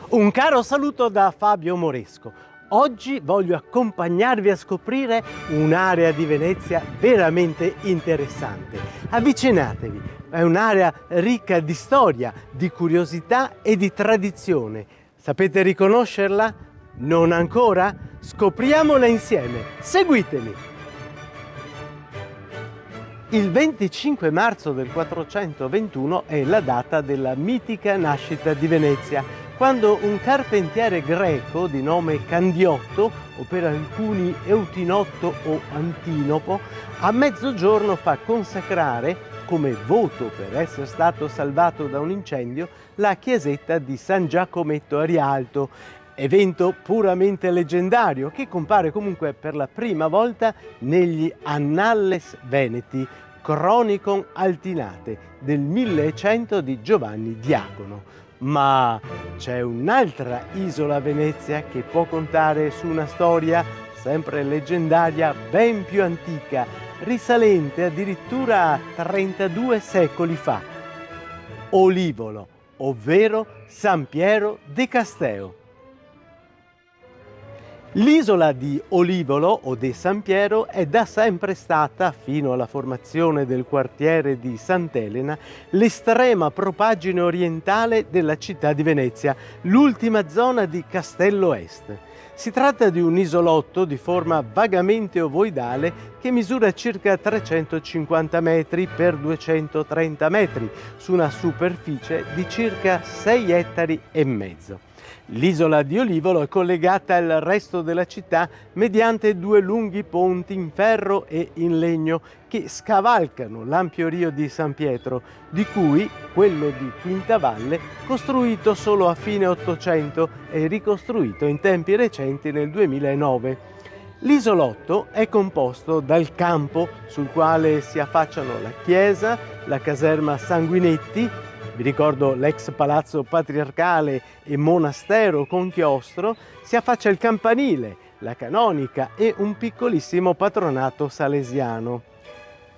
Un caro saluto da Fabio Moresco. Oggi voglio accompagnarvi a scoprire un'area di Venezia veramente interessante. Avvicinatevi, è un'area ricca di storia, di curiosità e di tradizione. Sapete riconoscerla? Non ancora? Scopriamola insieme. Seguitemi! Il 25 marzo del 421 è la data della mitica nascita di Venezia, quando un carpentiere greco di nome Candiotto, o per alcuni Eutinotto o Antinopo, a mezzogiorno fa consacrare, come voto per essere stato salvato da un incendio, la chiesetta di San Giacometto a Rialto, evento puramente leggendario che compare comunque per la prima volta negli Annales Veneti, Chronicon Altinate del 1100 di Giovanni Diacono. Ma c'è un'altra isola a Venezia che può contare su una storia sempre leggendaria, ben più antica, risalente addirittura a 32 secoli fa. Olivolo, ovvero San Piero de Casteo. L'isola di Olivolo o de San Piero è da sempre stata, fino alla formazione del quartiere di Sant'Elena, l'estrema propaggine orientale della città di Venezia, l'ultima zona di Castello Est. Si tratta di un isolotto di forma vagamente ovoidale che misura circa 350 metri per 230 metri su una superficie di circa 6 ettari e mezzo. L'isola di Olivolo è collegata al resto della città mediante due lunghi ponti in ferro e in legno che scavalcano l'ampio rio di San Pietro, di cui quello di Quintavalle, costruito solo a fine Ottocento e ricostruito in tempi recenti nel 2009. L'isolotto è composto dal campo sul quale si affacciano la chiesa, la caserma Sanguinetti, vi ricordo l'ex palazzo patriarcale e monastero con chiostro, si affaccia il campanile, la canonica e un piccolissimo patronato salesiano.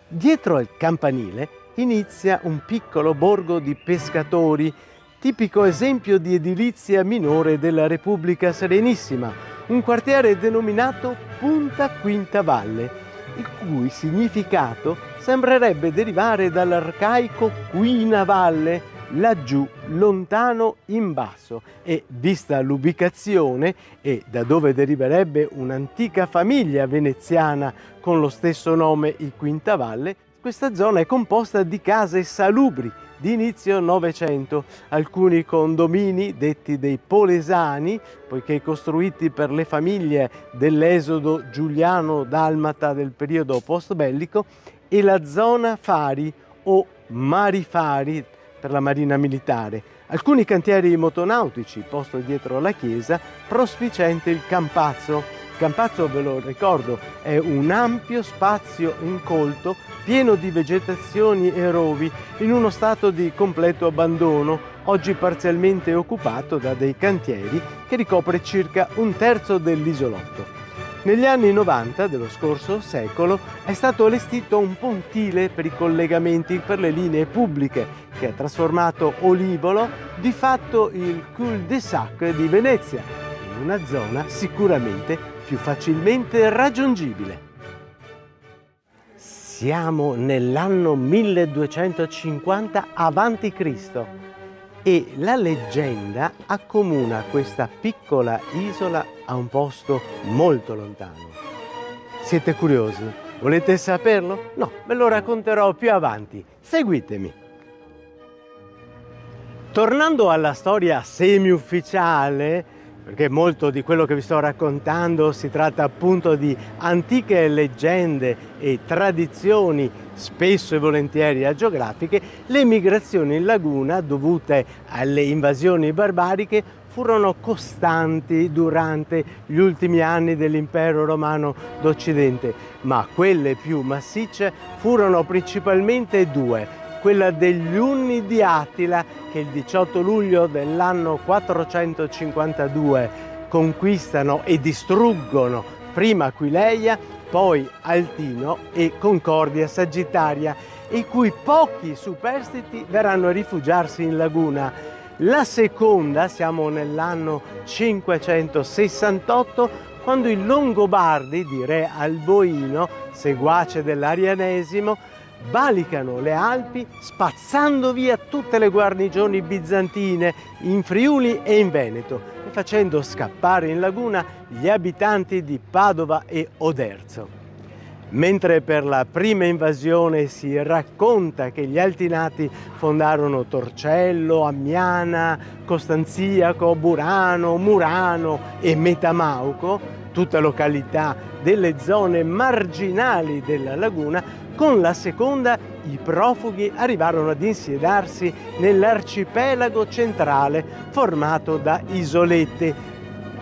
Dietro al campanile inizia un piccolo borgo di pescatori, tipico esempio di edilizia minore della Repubblica Serenissima, un quartiere denominato Punta Quintavalle, il cui significato sembrerebbe derivare dall'arcaico Quina Valle, laggiù, lontano in basso, e vista l'ubicazione e da dove deriverebbe un'antica famiglia veneziana con lo stesso nome, il Quintavalle, questa zona è composta di case salubri di inizio Novecento, alcuni condomini detti dei Polesani, poiché costruiti per le famiglie dell'esodo giuliano-dalmata del periodo post-bellico, e la zona Fari o Marifari per la marina militare, alcuni cantieri motonautici posto dietro la chiesa, prospiciente il Campazzo. Il Campazzo, ve lo ricordo, è un ampio spazio incolto pieno di vegetazioni e rovi in uno stato di completo abbandono, oggi parzialmente occupato da dei cantieri, che ricopre circa un terzo dell'isolotto. Negli anni 90 dello scorso secolo è stato allestito un pontile per i collegamenti per le linee pubbliche che ha trasformato Olivolo di fatto il cul-de-sac di Venezia, in una zona sicuramente più facilmente raggiungibile. Siamo nell'anno 1250 a.C. e la leggenda accomuna questa piccola isola a un posto molto lontano. Siete curiosi? Volete saperlo? No, ve lo racconterò più avanti. Seguitemi. Tornando alla storia semi-ufficiale, perché molto di quello che vi sto raccontando si tratta appunto di antiche leggende e tradizioni spesso e volentieri agiografiche, le migrazioni in laguna dovute alle invasioni barbariche furono costanti durante gli ultimi anni dell'impero romano d'Occidente, ma quelle più massicce furono principalmente due: quella degli Unni di Attila, che il 18 luglio dell'anno 452 conquistano e distruggono prima Aquileia, poi Altino e Concordia Sagittaria, i cui pochi superstiti verranno a rifugiarsi in laguna. La seconda, siamo nell'anno 568, quando i Longobardi di re Alboino, seguace dell'Arianesimo, valicano le Alpi spazzando via tutte le guarnigioni bizantine in Friuli e in Veneto e facendo scappare in laguna gli abitanti di Padova e Oderzo. Mentre per la prima invasione si racconta che gli Altinati fondarono Torcello, Ammiana, Costanziaco, Burano, Murano e Metamauco, tutte località delle zone marginali della laguna, con la seconda i profughi arrivarono ad insiedarsi nell'arcipelago centrale formato da isolette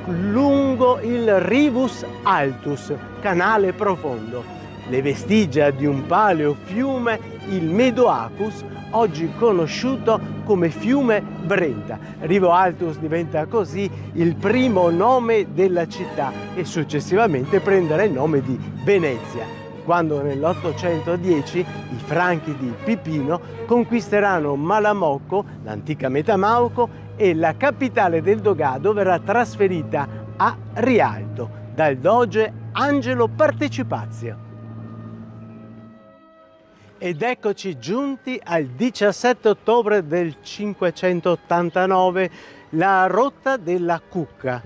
lungo il Rivus Altus, canale profondo. Le vestigia di un paleofiume, il Medoacus, oggi conosciuto come fiume Brenta. Rivo Altus diventa così il primo nome della città e successivamente prenderà il nome di Venezia, quando nell'810 i Franchi di Pipino conquisteranno Malamocco, l'antica Metamauco, e la capitale del Dogado verrà trasferita a Rialto dal doge Angelo Partecipazio. Ed eccoci giunti al 17 ottobre del 589, la rotta della Cucca.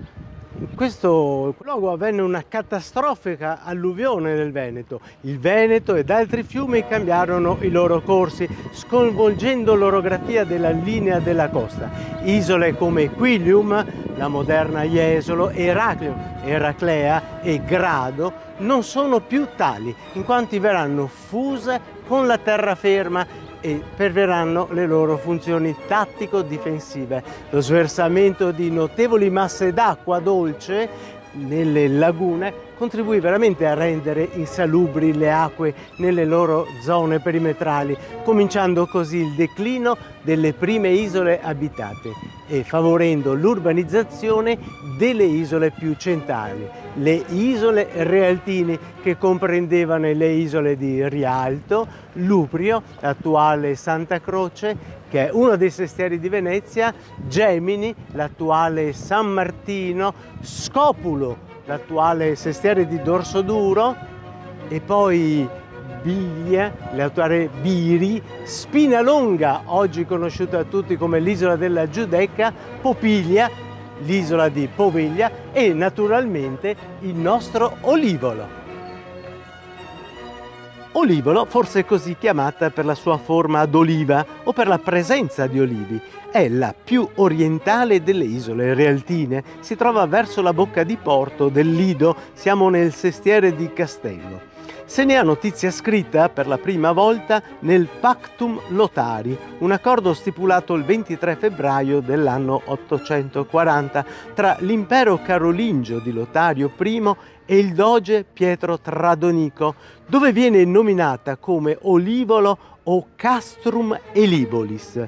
In questo luogo avvenne una catastrofica alluvione nel Veneto. Il Veneto ed altri fiumi cambiarono i loro corsi, sconvolgendo l'orografia della linea della costa. Isole come Quilium, la moderna Jesolo, Eraclea e Grado non sono più tali, in quanto verranno fuse con la terraferma e perderanno le loro funzioni tattico-difensive. Lo sversamento di notevoli masse d'acqua dolce nelle lagune contribuì veramente a rendere insalubri le acque nelle loro zone perimetrali, cominciando così il declino delle prime isole abitate e favorendo l'urbanizzazione delle isole più centrali, le isole Realtini, che comprendevano le isole di Rialto, Luprio, l'attuale Santa Croce, che è uno dei sestieri di Venezia, Gemini, l'attuale San Martino, Scopulo, l'attuale sestiere di Dorsoduro, e poi Biglia, l'attuale Biri, Spinalonga, oggi conosciuta da tutti come l'isola della Giudecca, Popiglia, l'isola di Poveglia e naturalmente il nostro Olivolo. Olivolo, forse così chiamata per la sua forma ad oliva o per la presenza di olivi, è la più orientale delle isole Realtine. Si trova verso la bocca di porto del Lido, siamo nel sestiere di Castello. Se ne ha notizia scritta per la prima volta nel Pactum Lotari, un accordo stipulato il 23 febbraio dell'anno 840 tra l'impero carolingio di Lotario I e il doge Pietro Tradonico, dove viene nominata come Olivolo o Castrum Elibolis.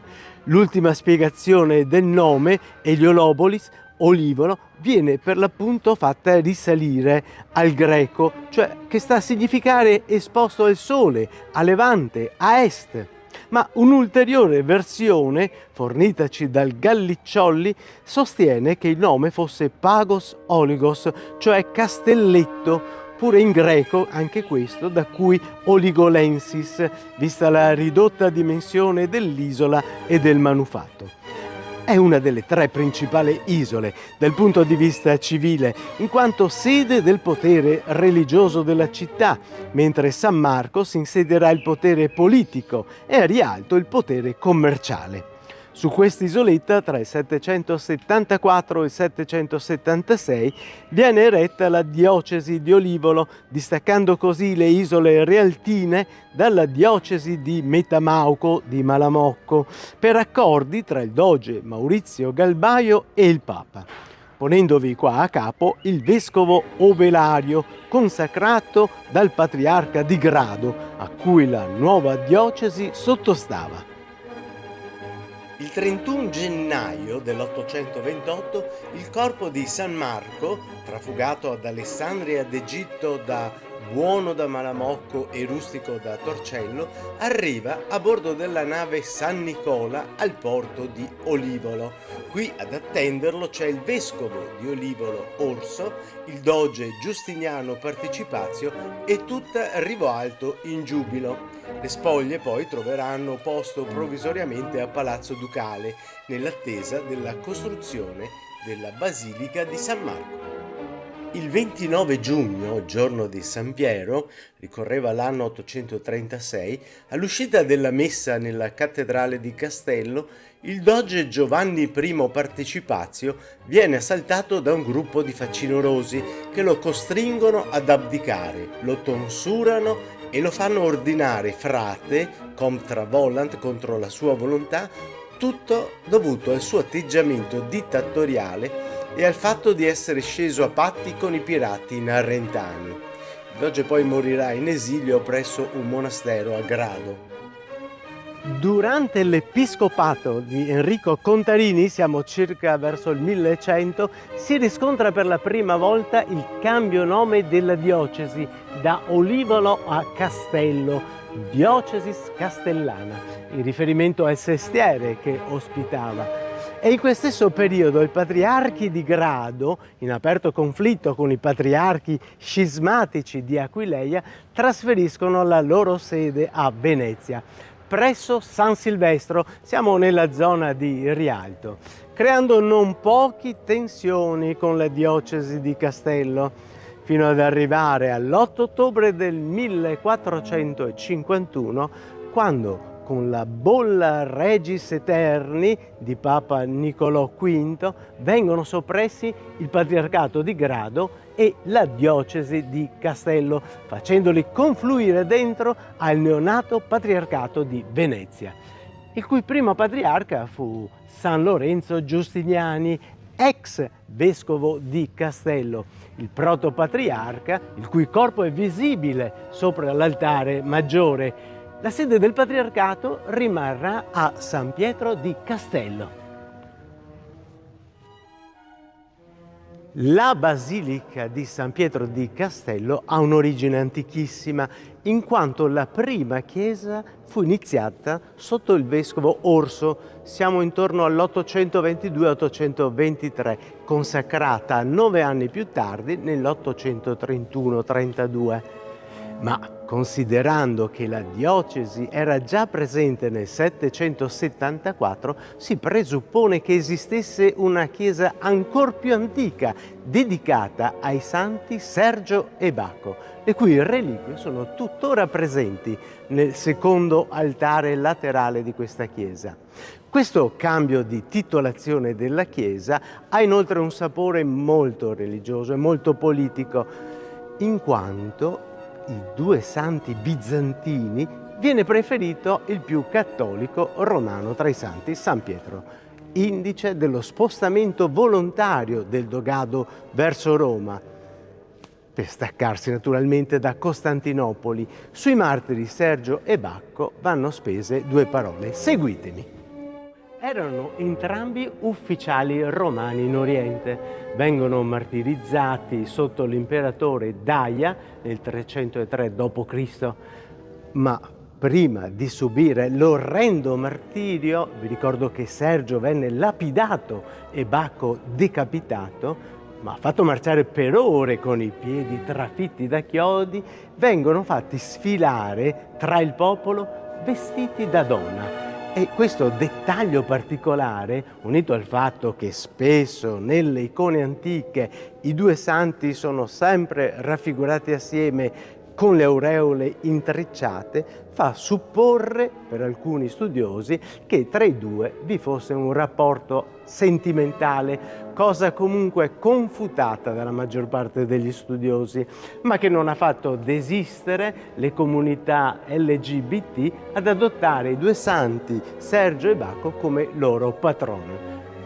L'ultima spiegazione del nome, Eliolobolis, Olivolo, viene per l'appunto fatta risalire al greco, cioè che sta a significare esposto al sole, a levante, a est. Ma un'ulteriore versione, fornitaci dal Gallicciolli, sostiene che il nome fosse Pagos Oligos, cioè castelletto, pure in greco anche questo, da cui Oligolensis, vista la ridotta dimensione dell'isola e del manufatto. È una delle tre principali isole dal punto di vista civile, in quanto sede del potere religioso della città, mentre San Marco si insedierà il potere politico e a Rialto il potere commerciale. Su questa isoletta, tra il 774 e il 776, viene eretta la diocesi di Olivolo, distaccando così le isole Realtine dalla diocesi di Metamauco di Malamocco, per accordi tra il doge Maurizio Galbaio e il Papa, ponendovi qua a capo il vescovo Ovelario, consacrato dal patriarca di Grado, a cui la nuova diocesi sottostava. Il 31 gennaio dell'828 il corpo di San Marco, trafugato ad Alessandria d'Egitto da buono da Malamocco e rustico da Torcello, arriva a bordo della nave San Nicola al porto di Olivolo. Qui ad attenderlo c'è il vescovo di Olivolo Orso, il doge Giustiniano Partecipazio e tutta Rivo Alto in giubilo. Le spoglie poi troveranno posto provvisoriamente a Palazzo Ducale, nell'attesa della costruzione della Basilica di San Marco. Il 29 giugno, giorno di San Piero, ricorreva l'anno 836, all'uscita della messa nella cattedrale di Castello, il doge Giovanni I Partecipazio viene assaltato da un gruppo di facinorosi che lo costringono ad abdicare, lo tonsurano e lo fanno ordinare frate, contra volant, contro la sua volontà, tutto dovuto al suo atteggiamento dittatoriale e al fatto di essere sceso a patti con i pirati narrentani. Il doge poi morirà in esilio presso un monastero a Grado. Durante l'episcopato di Enrico Contarini, siamo circa verso il 1100, si riscontra per la prima volta il cambio nome della diocesi da Olivolo a Castello, Diocesis Castellana, in riferimento al sestiere che ospitava. E in questo stesso periodo i patriarchi di Grado, in aperto conflitto con i patriarchi scismatici di Aquileia, trasferiscono la loro sede a Venezia, presso San Silvestro, siamo nella zona di Rialto, creando non poche tensioni con la diocesi di Castello, fino ad arrivare all'8 ottobre del 1451, quando con la bolla Regis Eterni di Papa Niccolò V vengono soppressi il patriarcato di Grado e la diocesi di Castello, facendoli confluire dentro al neonato patriarcato di Venezia, il cui primo patriarca fu San Lorenzo Giustiniani, ex vescovo di Castello, il protopatriarca, il cui corpo è visibile sopra l'altare maggiore. La sede del patriarcato rimarrà a San Pietro di Castello. La Basilica di San Pietro di Castello ha un'origine antichissima, in quanto la prima chiesa fu iniziata sotto il vescovo Orso, siamo intorno all'822-823, consacrata 9 anni più tardi, nell'831-32. Ma considerando che la diocesi era già presente nel 774, si presuppone che esistesse una chiesa ancor più antica dedicata ai santi Sergio e Bacco, le cui reliquie sono tuttora presenti nel secondo altare laterale di questa chiesa. Questo cambio di titolazione della chiesa ha inoltre un sapore molto religioso e molto politico, in quanto i due santi bizantini viene preferito il più cattolico romano tra i santi, San Pietro, indice dello spostamento volontario del dogado verso Roma, per staccarsi naturalmente da Costantinopoli. Sui martiri Sergio e Bacco vanno spese 2 parole: seguitemi. Erano entrambi ufficiali romani in Oriente. Vengono martirizzati sotto l'imperatore Daia nel 303 d.C., ma prima di subire l'orrendo martirio, vi ricordo che Sergio venne lapidato e Bacco decapitato, ma fatto marciare per ore con i piedi trafitti da chiodi, vengono fatti sfilare tra il popolo vestiti da donna. E questo dettaglio particolare, unito al fatto che spesso nelle icone antiche i due santi sono sempre raffigurati assieme con le aureole intrecciate, fa supporre per alcuni studiosi che tra i due vi fosse un rapporto sentimentale, cosa comunque confutata dalla maggior parte degli studiosi, ma che non ha fatto desistere le comunità LGBT ad adottare i due santi Sergio e Bacco come loro patrono.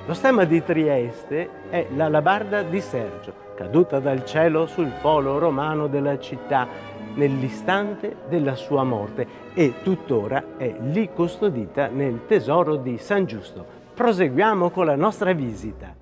Lo stemma di Trieste è l'alabarda di Sergio, caduta dal cielo sul foro romano della città nell'istante della sua morte e tuttora è lì custodita nel tesoro di San Giusto. Proseguiamo con la nostra visita.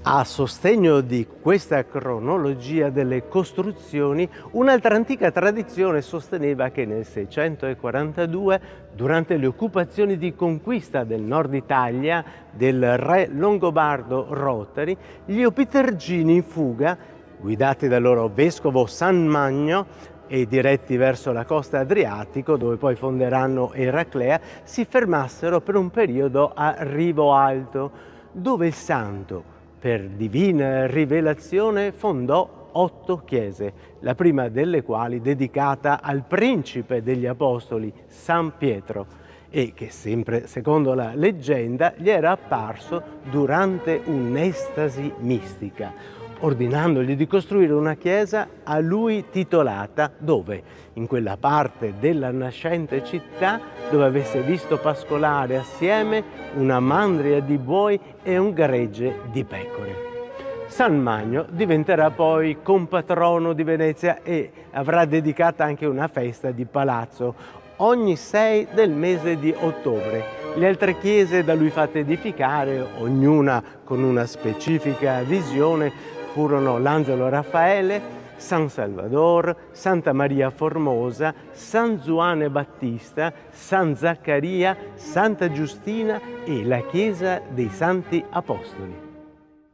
A sostegno di questa cronologia delle costruzioni, un'altra antica tradizione sosteneva che nel 642, durante le occupazioni di conquista del nord Italia del re longobardo Rotari, gli Opitergini in fuga, guidati dal loro vescovo San Magno e diretti verso la costa adriatico, dove poi fonderanno Eraclea, si fermassero per un periodo a Rivo Alto, dove il santo, per divina rivelazione, fondò 8 chiese, la prima delle quali dedicata al principe degli apostoli, San Pietro, e che sempre secondo la leggenda gli era apparso durante un'estasi mistica, ordinandogli di costruire una chiesa a lui titolata, dove? In quella parte della nascente città dove avesse visto pascolare assieme una mandria di buoi e un gregge di pecore. San Magno diventerà poi compatrono di Venezia e avrà dedicata anche una festa di palazzo ogni 6 del mese di ottobre. Le altre chiese da lui fatte edificare, ognuna con una specifica visione, furono l'Angelo Raffaele, San Salvador, Santa Maria Formosa, San Zuane Battista, San Zaccaria, Santa Giustina e la Chiesa dei Santi Apostoli.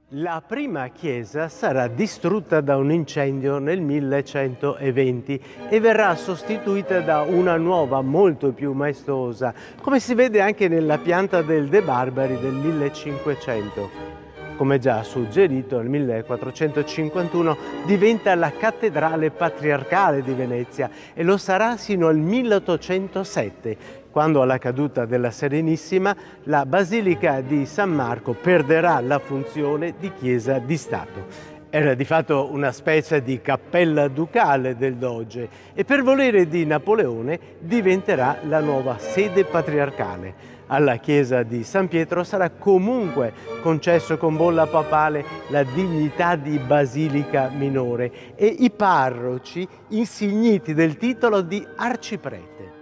La prima chiesa sarà distrutta da un incendio nel 1120 e verrà sostituita da una nuova molto più maestosa, come si vede anche nella pianta del De Barbari del 1500. Come già suggerito, nel 1451 diventa la cattedrale patriarcale di Venezia e lo sarà sino al 1807, quando alla caduta della Serenissima la Basilica di San Marco perderà la funzione di chiesa di Stato. Era di fatto una specie di cappella ducale del doge e per volere di Napoleone diventerà la nuova sede patriarcale. Alla chiesa di San Pietro sarà comunque concesso con bolla papale la dignità di basilica minore e i parroci insigniti del titolo di arciprete.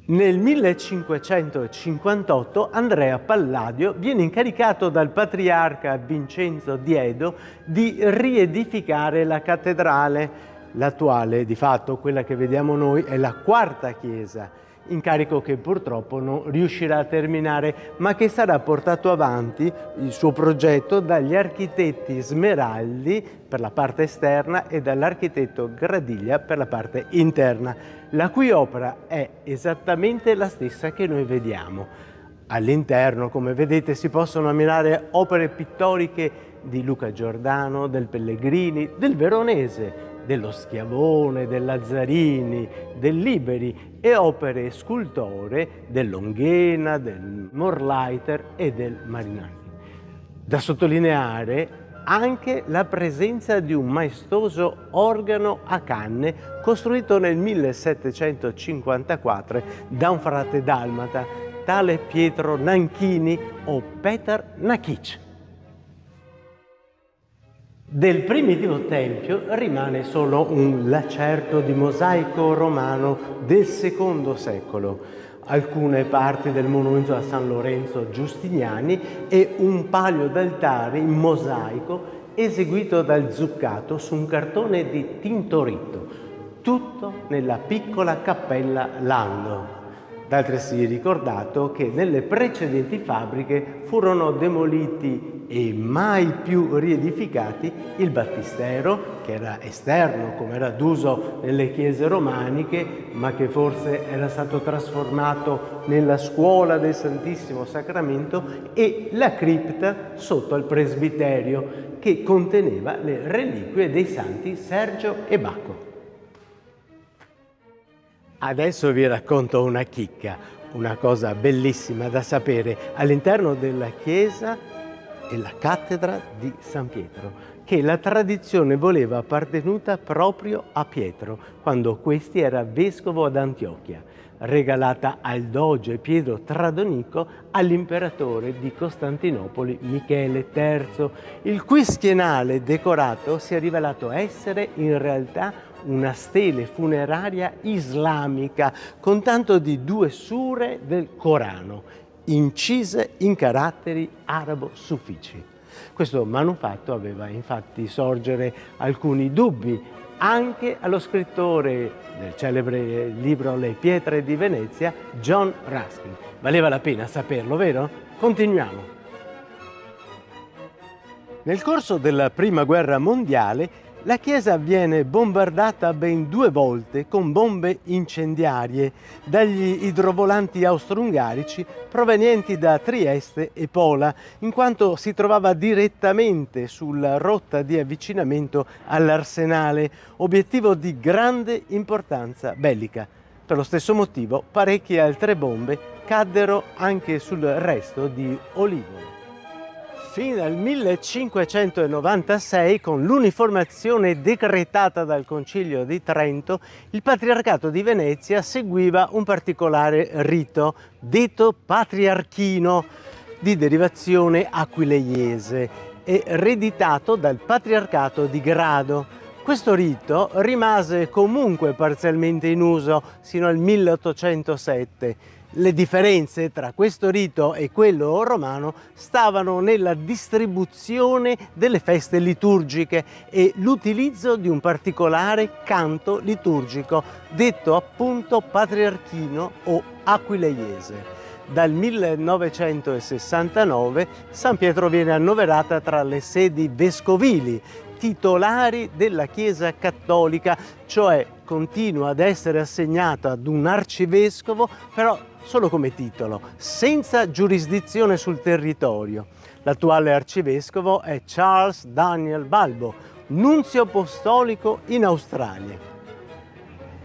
Nel 1558 Andrea Palladio viene incaricato dal patriarca Vincenzo Diedo di riedificare la cattedrale. L'attuale, di fatto, quella che vediamo noi, è la quarta chiesa, incarico che purtroppo non riuscirà a terminare, ma che sarà portato avanti il suo progetto dagli architetti Smeraldi per la parte esterna e dall'architetto Gradiglia per la parte interna, la cui opera è esattamente la stessa che noi vediamo. All'interno, come vedete, si possono ammirare opere pittoriche di Luca Giordano, del Pellegrini, del Veronese, dello Schiavone, del Lazzarini, del Liberi e opere scultoree del Longhena, del Morleiter e del Marinacci. Da sottolineare anche la presenza di un maestoso organo a canne costruito nel 1754 da un frate dalmata, tale Pietro Nanchini o Petar Nakic. Del primitivo tempio rimane solo un lacerto di mosaico romano del II secolo, alcune parti del monumento a San Lorenzo Giustiniani e un paio d'altari in mosaico eseguito dal Zuccato su un cartone di Tintoretto, tutto nella piccola cappella Lando. D'altresì ricordato che nelle precedenti fabbriche furono demoliti e mai più riedificati il battistero, che era esterno come era d'uso nelle chiese romaniche, ma che forse era stato trasformato nella scuola del Santissimo Sacramento, e la cripta sotto al presbiterio, che conteneva le reliquie dei santi Sergio e Bacco. Adesso vi racconto una chicca, una cosa bellissima da sapere. All'interno della chiesa e la cattedra di San Pietro, che la tradizione voleva appartenuta proprio a Pietro, quando questi era vescovo ad Antiochia, regalata al doge Pietro Tradonico all'imperatore di Costantinopoli Michele III, il cui schienale decorato si è rivelato essere in realtà una stele funeraria islamica con tanto di 2 sure del Corano, incise in caratteri arabo-sufici. Questo manufatto aveva infatti sorgere alcuni dubbi anche allo scrittore del celebre libro Le pietre di Venezia, John Ruskin. Valeva la pena saperlo, vero? Continuiamo. Nel corso della Prima Guerra Mondiale la chiesa viene bombardata ben 2 volte con bombe incendiarie dagli idrovolanti austro-ungarici provenienti da Trieste e Pola, in quanto si trovava direttamente sulla rotta di avvicinamento all'Arsenale, obiettivo di grande importanza bellica. Per lo stesso motivo, parecchie altre bombe caddero anche sul resto di Olivolo. Fino al 1596, con l'uniformazione decretata dal Concilio di Trento, il Patriarcato di Venezia seguiva un particolare rito, detto patriarchino, di derivazione aquileiese e ereditato dal Patriarcato di Grado. Questo rito rimase comunque parzialmente in uso sino al 1807. Le differenze tra questo rito e quello romano stavano nella distribuzione delle feste liturgiche e l'utilizzo di un particolare canto liturgico, detto appunto patriarchino o aquileiese. Dal 1969 San Pietro viene annoverata tra le sedi vescovili, titolari della Chiesa Cattolica, cioè continua ad essere assegnato ad un arcivescovo, però solo come titolo, senza giurisdizione sul territorio. L'attuale arcivescovo è Charles Daniel Balbo, nunzio apostolico in Australia.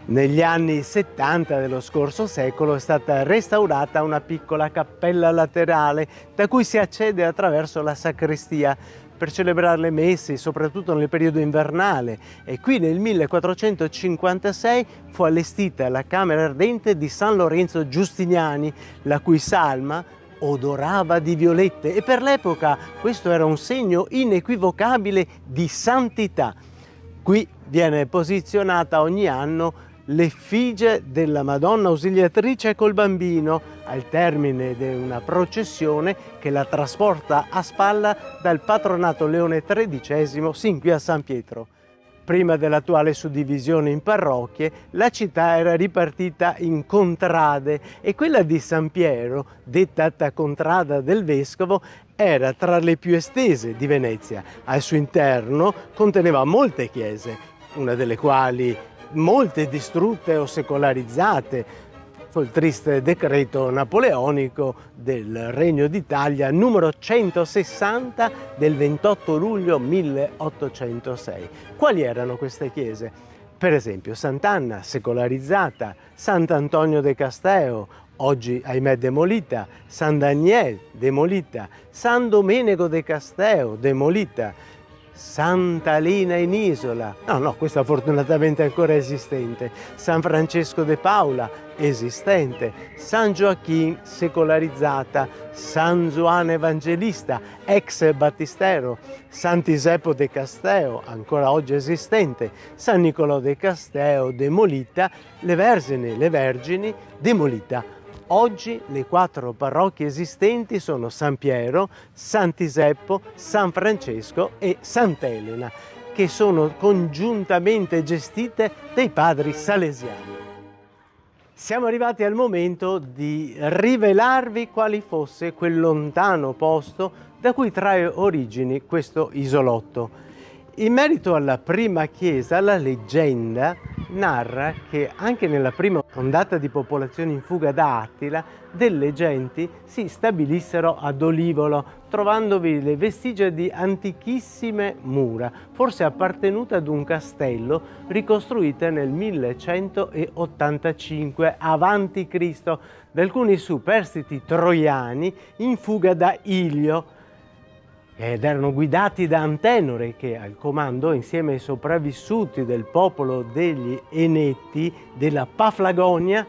Negli anni 70 dello scorso secolo è stata restaurata una piccola cappella laterale da cui si accede attraverso la sacrestia per celebrare le messe, soprattutto nel periodo invernale, e qui nel 1456 fu allestita la camera ardente di San Lorenzo Giustiniani, la cui salma odorava di violette e per l'epoca questo era un segno inequivocabile di santità. Qui viene posizionata ogni anno l'effigie della Madonna Ausiliatrice col bambino al termine di una processione che la trasporta a spalla dal patronato Leone XIII sin qui a San Pietro. Prima dell'attuale suddivisione in parrocchie, la città era ripartita in contrade e quella di San Piero, detta contrada del vescovo, era tra le più estese di Venezia. Al suo interno conteneva molte chiese, una delle quali molte distrutte o secolarizzate. Fu il triste decreto napoleonico del Regno d'Italia numero 160 del 28 luglio 1806. Quali erano queste chiese? Per esempio Sant'Anna, secolarizzata, Sant'Antonio de Casteo, oggi ahimè demolita, San Daniel, demolita, San Domenico de Casteo, demolita, Santa Lina in Isola, questa fortunatamente è ancora esistente, San Francesco de Paula, esistente, San Gioacchino, secolarizzata, San Gioane Evangelista, ex battistero, Sant'Iseppo de Casteo, ancora oggi esistente, San Nicolò de Casteo, demolita, le Vergini, demolita. Oggi le 4 parrocchie esistenti sono San Piero, Sant'Iseppo, San Francesco e Sant'Elena, che sono congiuntamente gestite dai padri salesiani. Siamo arrivati al momento di rivelarvi quale fosse quel lontano posto da cui trae origini questo isolotto. In merito alla prima chiesa, la leggenda narra che anche nella prima ondata di popolazione in fuga da Attila, delle genti si stabilissero ad Olivolo, trovandovi le vestigia di antichissime mura, forse appartenute ad un castello, ricostruite nel 1185 a.C., da alcuni superstiti troiani in fuga da Ilio, ed erano guidati da Antenore che al comando, insieme ai sopravvissuti del popolo degli Eneti della Paflagonia,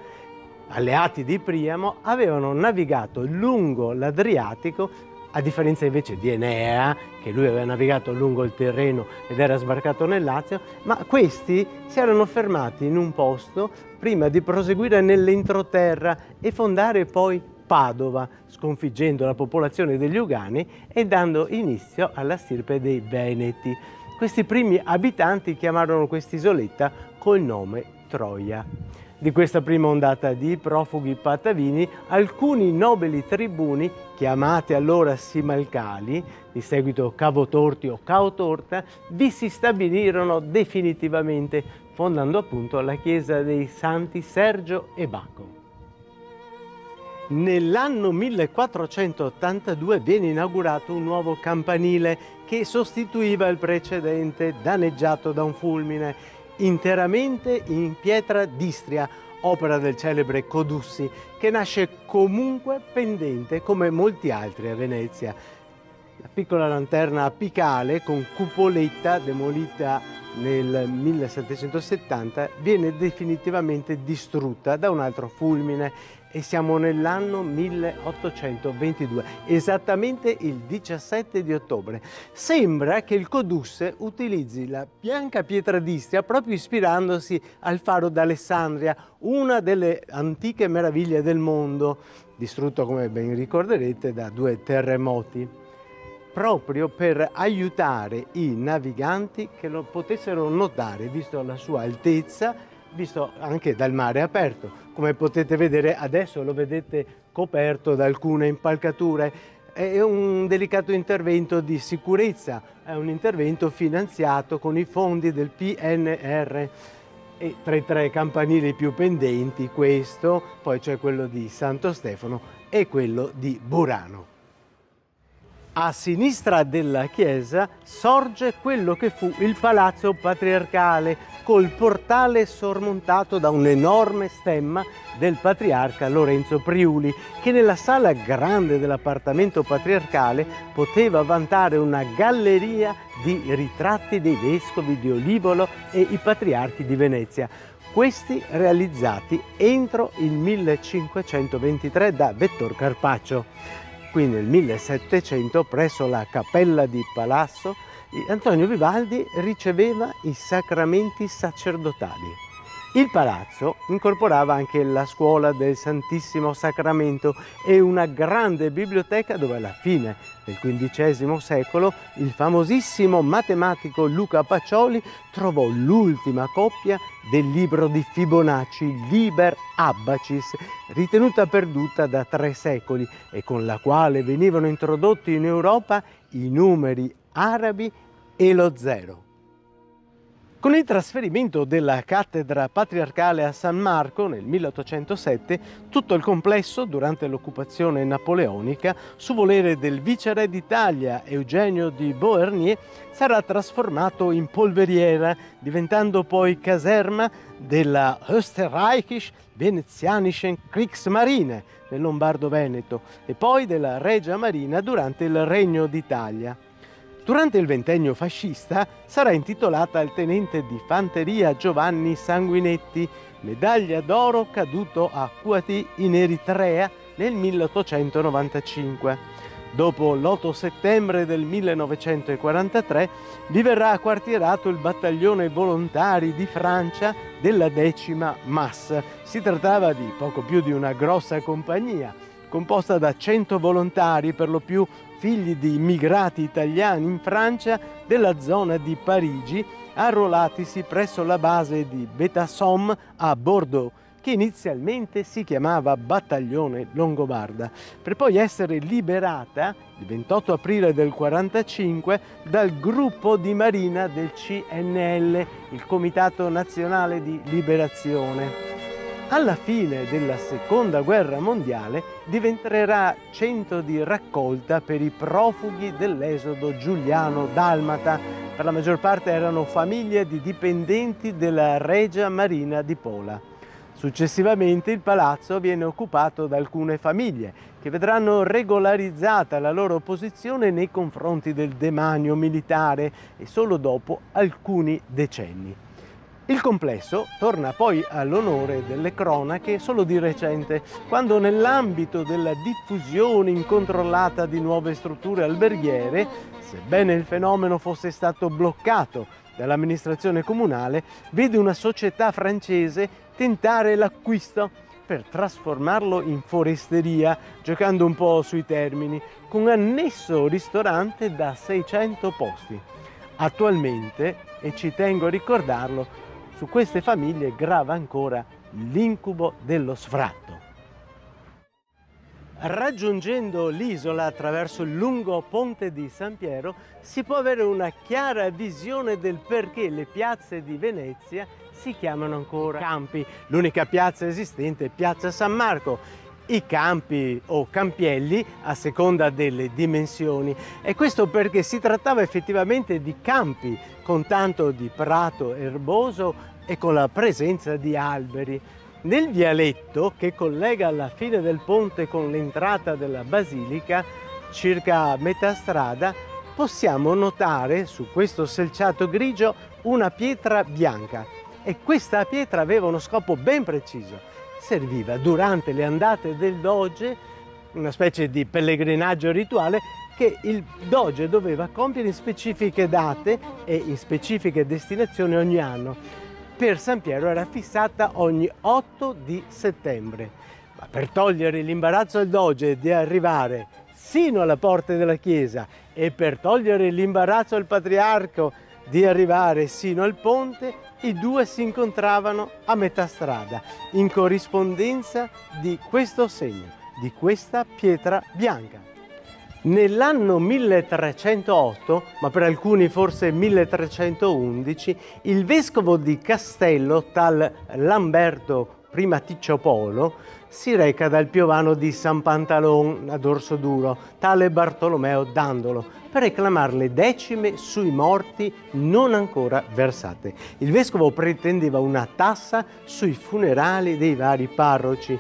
alleati di Priamo, avevano navigato lungo l'Adriatico, a differenza invece di Enea, che lui aveva navigato lungo il Tirreno ed era sbarcato nel Lazio, ma questi si erano fermati in un posto prima di proseguire nell'entroterra e fondare poi Padova, sconfiggendo la popolazione degli Ugani e dando inizio alla stirpe dei Veneti. Questi primi abitanti chiamarono quest'isoletta col nome Troia. Di questa prima ondata di profughi patavini, alcuni nobili tribuni, chiamati allora Simalcali, di seguito Cavotorti o Caotorta, vi si stabilirono definitivamente, fondando appunto la chiesa dei Santi Sergio e Baco. Nell'anno 1482 viene inaugurato un nuovo campanile che sostituiva il precedente danneggiato da un fulmine, interamente in pietra d'Istria, opera del celebre Codussi, che nasce comunque pendente come molti altri a Venezia. La piccola lanterna apicale con cupoletta, demolita nel 1770, viene definitivamente distrutta da un altro fulmine e siamo nell'anno 1822, esattamente il 17 di ottobre. Sembra che il Codusse utilizzi la bianca pietra d'Istria proprio ispirandosi al faro d'Alessandria, una delle antiche meraviglie del mondo, distrutto, come ben ricorderete, da 2 terremoti, proprio per aiutare i naviganti che lo potessero notare, visto la sua altezza, visto anche dal mare aperto. Come potete vedere adesso lo vedete coperto da alcune impalcature. È un delicato intervento di sicurezza, è un intervento finanziato con i fondi del PNR. E tra i 3 campanili più pendenti questo, poi c'è quello di Santo Stefano e quello di Burano. A sinistra della chiesa sorge quello che fu il palazzo patriarcale, col portale sormontato da un enorme stemma del patriarca Lorenzo Priuli, che nella sala grande dell'appartamento patriarcale poteva vantare una galleria di ritratti dei vescovi di Olivolo e i patriarchi di Venezia, questi realizzati entro il 1523 da Vettor Carpaccio. Qui nel 1700, presso la Cappella di Palazzo, Antonio Vivaldi riceveva i sacramenti sacerdotali. Il palazzo incorporava anche la scuola del Santissimo Sacramento e una grande biblioteca dove alla fine del XV secolo il famosissimo matematico Luca Pacioli trovò l'ultima copia del libro di Fibonacci, Liber Abbacis, ritenuta perduta da 3 secoli e con la quale venivano introdotti in Europa i numeri arabi e lo zero. Con il trasferimento della cattedra patriarcale a San Marco nel 1807, tutto il complesso, durante l'occupazione napoleonica, su volere del viceré d'Italia Eugenio di Beauharnais, sarà trasformato in polveriera, diventando poi caserma della Österreichisch-Venezianischen Kriegsmarine nel Lombardo-Veneto e poi della Regia Marina durante il Regno d'Italia. Durante il ventennio fascista sarà intitolata al tenente di fanteria Giovanni Sanguinetti, medaglia d'oro caduto a Cuati in Eritrea nel 1895. Dopo l'8 settembre del 1943 vi verrà quartierato il battaglione volontari di Francia della 10ª MAS. Si trattava di poco più di una grossa compagnia, composta da 100 volontari, per lo più figli di immigrati italiani in Francia della zona di Parigi, arruolatisi presso la base di Betassomme a Bordeaux, che inizialmente si chiamava Battaglione Longobarda, per poi essere liberata il 28 aprile del 1945 dal gruppo di marina del CNL, il Comitato Nazionale di Liberazione. Alla fine della Seconda Guerra Mondiale diventerà centro di raccolta per i profughi dell'esodo giuliano-dalmata. Per la maggior parte erano famiglie di dipendenti della Regia Marina di Pola. Successivamente il palazzo viene occupato da alcune famiglie che vedranno regolarizzata la loro posizione nei confronti del demanio militare e solo dopo alcuni decenni. Il complesso torna poi all'onore delle cronache solo di recente, quando nell'ambito della diffusione incontrollata di nuove strutture alberghiere, sebbene il fenomeno fosse stato bloccato dall'amministrazione comunale, vede una società francese tentare l'acquisto, per trasformarlo in foresteria, giocando un po' sui termini, con annesso ristorante da 600 posti. Attualmente, e ci tengo a ricordarlo, su queste famiglie grava ancora l'incubo dello sfratto. Raggiungendo l'isola attraverso il lungo ponte di San Piero si può avere una chiara visione del perché le piazze di Venezia si chiamano ancora campi. L'unica piazza esistente è Piazza San Marco. I campi o campielli a seconda delle dimensioni, e questo perché si trattava effettivamente di campi con tanto di prato erboso e con la presenza di alberi. Nel vialetto che collega la fine del ponte con l'entrata della basilica, circa a metà strada, possiamo notare su questo selciato grigio una pietra bianca, e questa pietra aveva uno scopo ben preciso. Serviva durante le andate del doge, una specie di pellegrinaggio rituale che il doge doveva compiere in specifiche date e in specifiche destinazioni ogni anno. Per San Piero era fissata ogni 8 di settembre, ma per togliere l'imbarazzo al doge di arrivare sino alla porta della chiesa e per togliere l'imbarazzo al patriarca di arrivare sino al ponte, i due si incontravano a metà strada, in corrispondenza di questo segno, di questa pietra bianca. Nell'anno 1308, ma per alcuni forse 1311, il vescovo di Castello, tal Lamberto I Ticciopolo, si reca dal piovano di San Pantalon ad Orsoduro, tale Bartolomeo Dandolo, per reclamare le decime sui morti non ancora versate. Il vescovo pretendeva una tassa sui funerali dei vari parroci,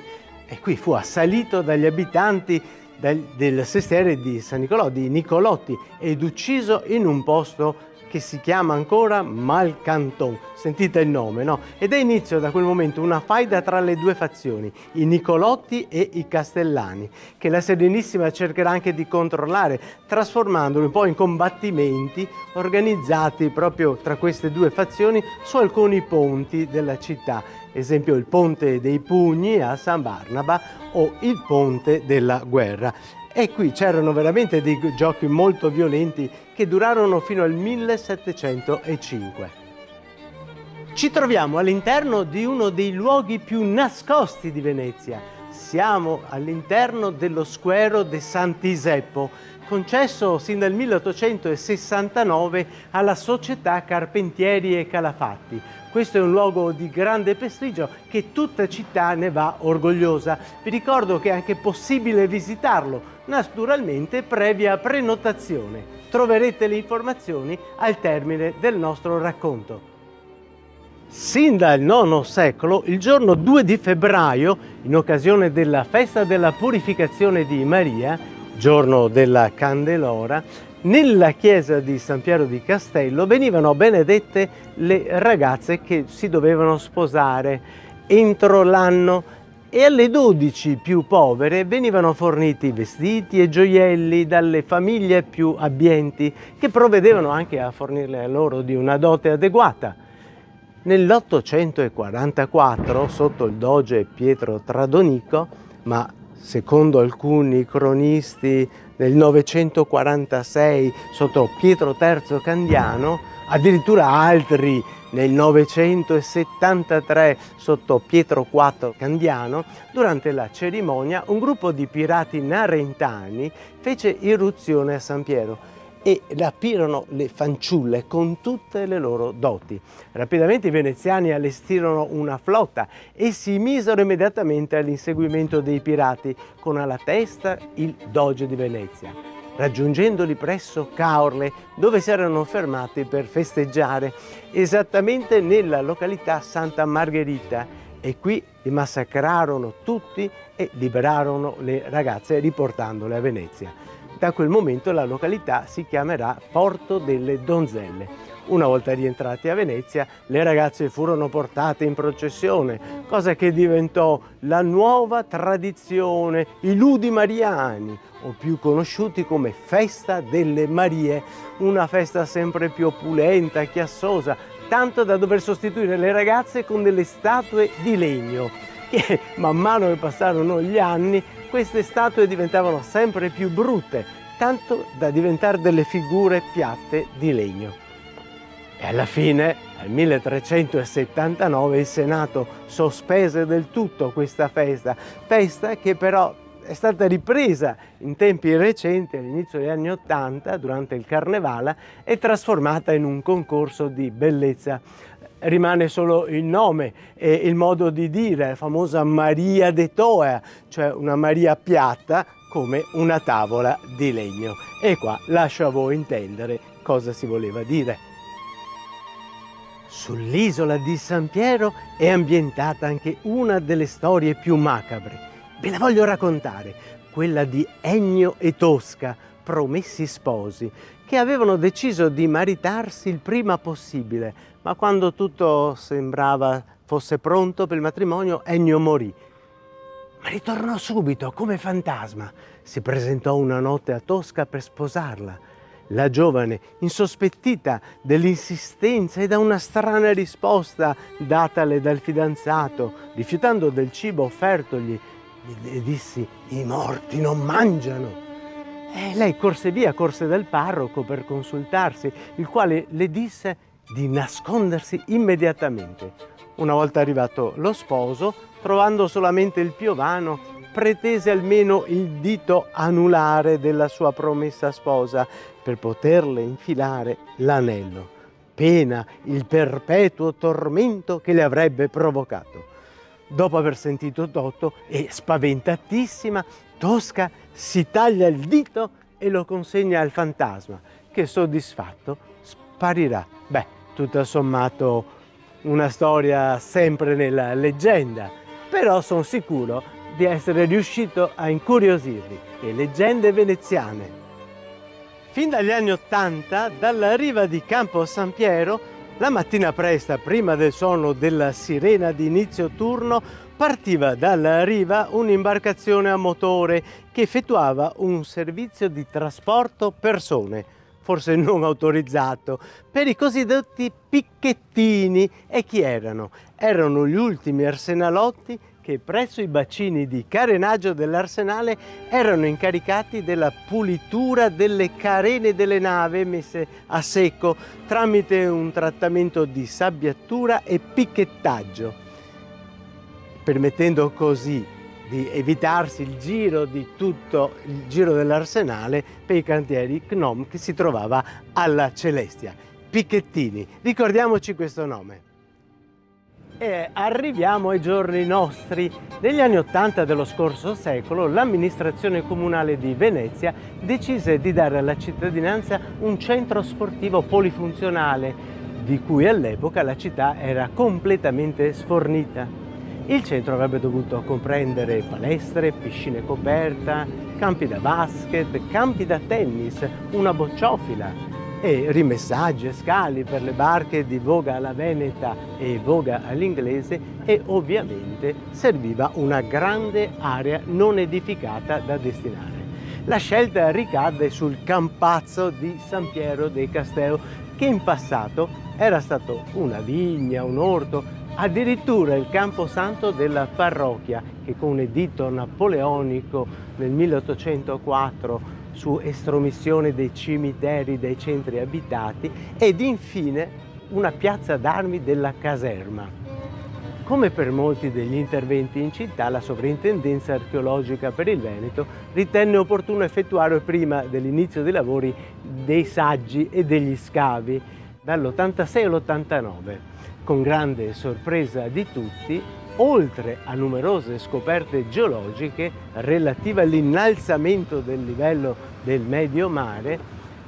e qui fu assalito dagli abitanti del sestiere di San Nicolò, di Nicolotti, ed ucciso in un posto che si chiama ancora Malcanton. Sentite il nome, no? Ed è inizio da quel momento una faida tra le due fazioni, i Nicolotti e i Castellani, che la Serenissima cercherà anche di controllare, trasformandoli un po' in combattimenti organizzati proprio tra queste due fazioni su alcuni ponti della città, esempio il Ponte dei Pugni a San Barnaba o il Ponte della Guerra. E qui c'erano veramente dei giochi molto violenti che durarono fino al 1705. Ci troviamo all'interno di uno dei luoghi più nascosti di Venezia. Siamo all'interno dello Squero de Sant'Iseppo, concesso sin dal 1869 alla società Carpentieri e Calafatti. Questo è un luogo di grande prestigio che tutta città ne va orgogliosa. Vi ricordo che è anche possibile visitarlo, naturalmente previa prenotazione. Troverete le informazioni al termine del nostro racconto. Sin dal IX secolo, il giorno 2 di febbraio, in occasione della festa della purificazione di Maria, giorno della Candelora, nella chiesa di San Piero di Castello venivano benedette le ragazze che si dovevano sposare entro l'anno, e alle 12 più povere venivano forniti vestiti e gioielli dalle famiglie più abbienti, che provvedevano anche a fornirle a loro di una dote adeguata. Nell'844, sotto il doge Pietro Tradonico, ma secondo alcuni cronisti nel 946 sotto Pietro III Candiano, addirittura altri nel 973 sotto Pietro IV Candiano, durante la cerimonia un gruppo di pirati narentani fece irruzione a San Piero e rapirono le fanciulle con tutte le loro doti. Rapidamente i veneziani allestirono una flotta e si misero immediatamente all'inseguimento dei pirati, con alla testa il doge di Venezia, raggiungendoli presso Caorle, dove si erano fermati per festeggiare, esattamente nella località Santa Margherita, e qui li massacrarono tutti e liberarono le ragazze riportandole a Venezia. Da quel momento la località si chiamerà Porto delle Donzelle. Una volta rientrati a Venezia, le ragazze furono portate in processione, cosa che diventò la nuova tradizione, i Ludi Mariani, o più conosciuti come Festa delle Marie, una festa sempre più opulenta, chiassosa, tanto da dover sostituire le ragazze con delle statue di legno. che man mano che passarono gli anni queste statue diventavano sempre più brutte, tanto da diventare delle figure piatte di legno. E alla fine, nel 1379, il Senato sospese del tutto questa festa che però è stata ripresa in tempi recenti, all'inizio degli anni '80, durante il Carnevale, e trasformata in un concorso di bellezza. Rimane solo il nome e il modo di dire, la famosa Maria de Toa, cioè una Maria piatta come una tavola di legno. E qua lascio a voi intendere cosa si voleva dire. Sull'isola di San Piero è ambientata anche una delle storie più macabre. Ve la voglio raccontare, quella di Ennio e Tosca, promessi sposi, che avevano deciso di maritarsi il prima possibile, ma quando tutto sembrava fosse pronto per il matrimonio, Ennio morì. Ma ritornò subito come fantasma. Si presentò una notte a Tosca per sposarla. La giovane, insospettita dell'insistenza e da una strana risposta datale dal fidanzato, rifiutando del cibo offertogli, gli dissi: i morti non mangiano. E lei corse via, corse dal parroco per consultarsi, il quale le disse di nascondersi immediatamente. Una volta arrivato lo sposo, trovando solamente il piovano, pretese almeno il dito anulare della sua promessa sposa per poterle infilare l'anello, pena il perpetuo tormento che le avrebbe provocato. Dopo aver sentito tutto e spaventatissima, Tosca si taglia il dito e lo consegna al fantasma, che soddisfatto sparirà. Beh, tutto sommato una storia sempre nella leggenda, però sono sicuro di essere riuscito a incuriosirvi. Le leggende veneziane. Fin dagli anni '80, dalla riva di Campo San Piero, la mattina presto, prima del suono della sirena di inizio turno, partiva dalla riva un'imbarcazione a motore che effettuava un servizio di trasporto persone, forse non autorizzato, per i cosiddetti picchettini. E chi erano? Erano gli ultimi arsenalotti che presso i bacini di carenaggio dell'arsenale erano incaricati della pulitura delle carene delle navi messe a secco tramite un trattamento di sabbiatura e picchettaggio, permettendo così di evitarsi il giro di tutto il giro dell'arsenale per i cantieri CNOM che si trovava alla Celestia. Picchettini, ricordiamoci questo nome. E arriviamo ai giorni nostri. Negli anni '80 dello scorso secolo, l'amministrazione comunale di Venezia decise di dare alla cittadinanza un centro sportivo polifunzionale, di cui all'epoca la città era completamente sfornita. Il centro avrebbe dovuto comprendere palestre, piscine coperta, campi da basket, campi da tennis, una bocciofila e rimessaggi e scali per le barche di voga alla veneta e voga all'inglese, e ovviamente serviva una grande area non edificata da destinare. La scelta ricadde sul campazzo di San Piero dei Casteu, che in passato era stato una vigna, un orto, addirittura il camposanto della parrocchia, che con un editto napoleonico nel 1804 su estromissione dei cimiteri dai centri abitati, ed infine una piazza d'armi della caserma. Come per molti degli interventi in città, la Sovrintendenza Archeologica per il Veneto ritenne opportuno effettuare prima dell'inizio dei lavori dei saggi e degli scavi dall'86 all'89. Con grande sorpresa di tutti, oltre a numerose scoperte geologiche relative all'innalzamento del livello del medio mare,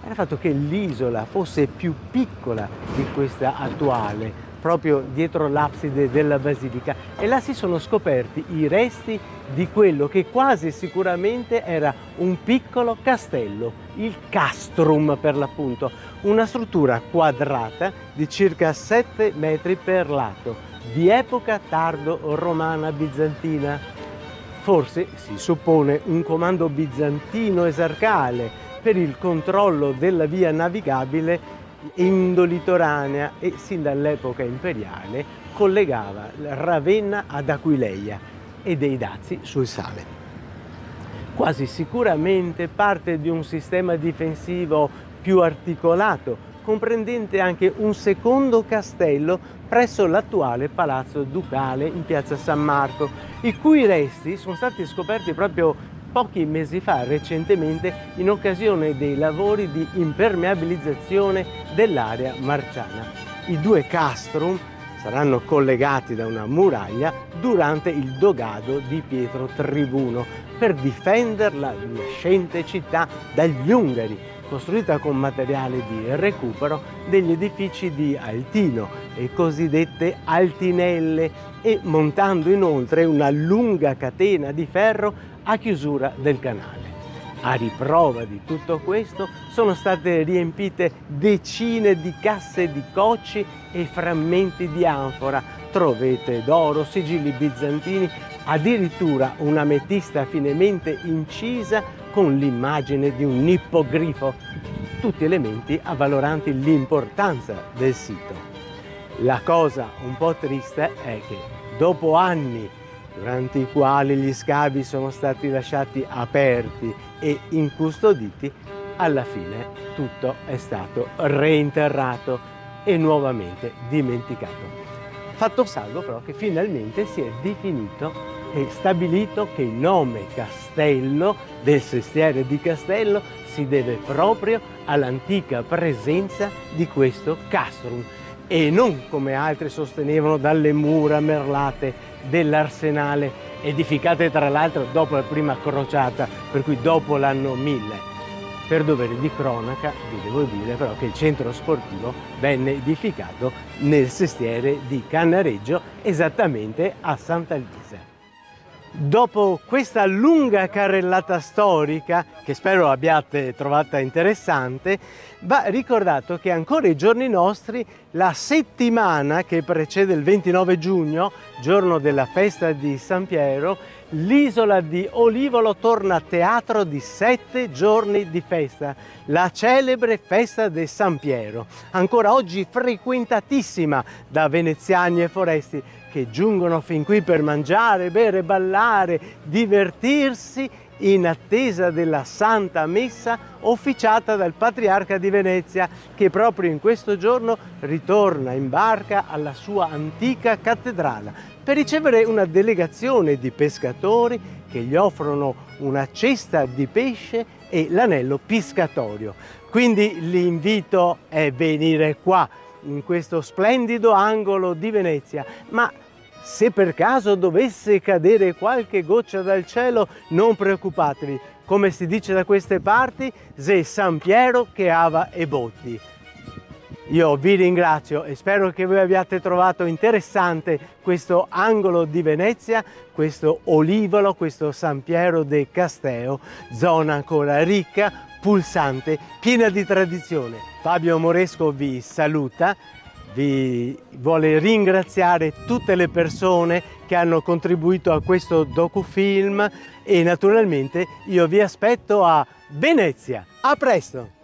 era il fatto che l'isola fosse più piccola di questa attuale, proprio dietro l'abside della basilica, e là si sono scoperti i resti di quello che quasi sicuramente era un piccolo castello, il castrum per l'appunto, una struttura quadrata di circa 7 metri per lato, di epoca tardo-romana bizantina. Forse, si suppone, un comando bizantino esarcale per il controllo della via navigabile indolitoranea, e sin dall'epoca imperiale collegava Ravenna ad Aquileia. e dei dazi sul sale. Quasi sicuramente parte di un sistema difensivo più articolato, comprendente anche un secondo castello presso l'attuale Palazzo Ducale in piazza San Marco, i cui resti sono stati scoperti proprio pochi mesi fa, recentemente, in occasione dei lavori di impermeabilizzazione dell'area marciana. I due castrum saranno collegati da una muraglia durante il dogado di Pietro Tribuno per difendere la nascente città dagli Ungari, costruita con materiale di recupero degli edifici di Altino, le cosiddette altinelle, e montando inoltre una lunga catena di ferro a chiusura del canale. A riprova di tutto questo sono state riempite decine di casse di cocci e frammenti di anfora, trovette d'oro, sigilli bizantini, addirittura un'ametista finemente incisa con l'immagine di un ippogrifo, tutti elementi avvaloranti l'importanza del sito. La cosa un po' triste è che dopo anni durante i quali gli scavi sono stati lasciati aperti e incustoditi, alla fine tutto è stato reinterrato e nuovamente dimenticato. Fatto salvo però che finalmente si è definito e stabilito che il nome Castello del sestiere di Castello si deve proprio all'antica presenza di questo castrum e non, come altri sostenevano, dalle mura merlate dell'arsenale, edificate tra l'altro dopo la prima crociata, per cui dopo l'anno 1000. Per dovere di cronaca vi devo dire però che il centro sportivo venne edificato nel sestiere di Cannareggio, esattamente a Sant'Alvise. Dopo questa lunga carrellata storica, che spero abbiate trovata interessante, va ricordato che ancora ai giorni nostri la settimana che precede il 29 giugno, giorno della festa di San Piero, l'isola di Olivolo torna teatro di 7 giorni di festa, la celebre festa di San Piero, ancora oggi frequentatissima da veneziani e foresti che giungono fin qui per mangiare, bere, ballare, divertirsi in attesa della Santa Messa officiata dal Patriarca di Venezia, che proprio in questo giorno ritorna in barca alla sua antica cattedrale per ricevere una delegazione di pescatori che gli offrono una cesta di pesce e l'anello piscatorio. Quindi l'invito è venire qua, in questo splendido angolo di Venezia, ma se per caso dovesse cadere qualche goccia dal cielo, non preoccupatevi, come si dice da queste parti, se San Piero che ava e botti. Io vi ringrazio e spero che voi abbiate trovato interessante questo angolo di Venezia, questo Olivolo, questo San Piero de Casteo, zona ancora ricca, pulsante, piena di tradizione. Fabio Moresco vi saluta, vi vuole ringraziare tutte le persone che hanno contribuito a questo docufilm e naturalmente io vi aspetto a Venezia. A presto!